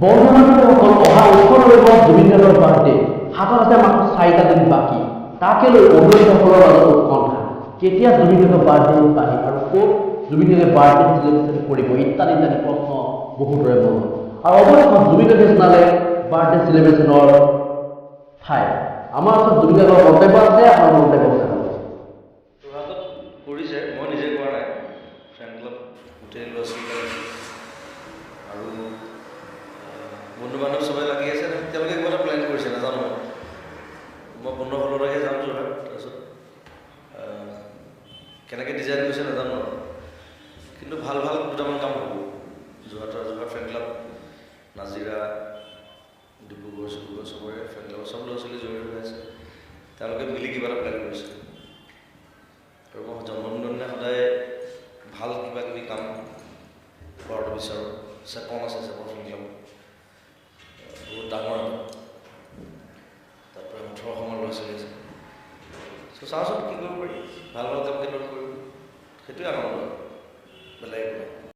বন্ধু-বান্ধৱীসকল অহা ১৮ নৱেম্বৰত জুবিন গাৰ্গৰ বাৰ্থডে হাতত আছে মাত্ৰ ৪টা দিন বাকী তাকে লৈ অনুৰাগীসকলৰ মাজত উৎকণ্ঠা কেতিয়া জুবিন গাৰ্গৰ বাৰ্থডে পাহি আৰু ক'ত জুবিন গাৰ্গে বাৰ্থডে চেলিব্ৰেশ্যন কৰিব ইত্যাদি প্ৰশ্ন বহুতৰে মনত আৰু অৱশ্যে জুবিন গাৰ্গে জনালে বাৰ্থডে চেলিব্ৰেশ্যনৰ ঠাই আমাৰ ওচৰত জুবিন গাৰ্গৰ মন্তব্য আছে আপোনাৰ মন্তব্য আছে কৰিছে মই নিজে কৰা নাই ফ্ৰেণ্ড ক্লাব গোটেই ল'ৰা ছোৱালী আৰু বন্ধু বান্ধৱ সবাই লাগি আছে তেওঁলোকে কিবা এটা প্লেন কৰিছে নাজানো মই 15-16 তাৰিখে যাম যোৰহাট তাৰপিছত কেনেকৈ ডিজাইন কৰিছে নাজানো কিন্তু ভাল ভাল দুটামান কাম হ'ব যোৰহাট ফ্ৰেণ্ড ক্লাব নাজিৰা ডিব্ৰুগড় চবৰে ফ্ৰেণ্ড ক্লাবৰ চব ল'ৰা ছোৱালী জড়িত হৈ আছে তেওঁলোকে মিলি কিবা এটা প্লেন কৰিছে আৰু মই জন্মদিনৰ সদায় ভাল কিবা কিবি কাম কৰাটো বিচাৰোঁ চেপন আছে চেপন ফ্ৰেণ্ড ক্লাব বহুত ডাঙৰ তাৰপৰা 1800 মান ল'ৰা ছোৱালী আছে চ' চাওঁচোন কি কৰিব পাৰি ভাল ভাল কাম কেনেকৈ কৰিব সেইটোৱে আনন্দ বেলেগ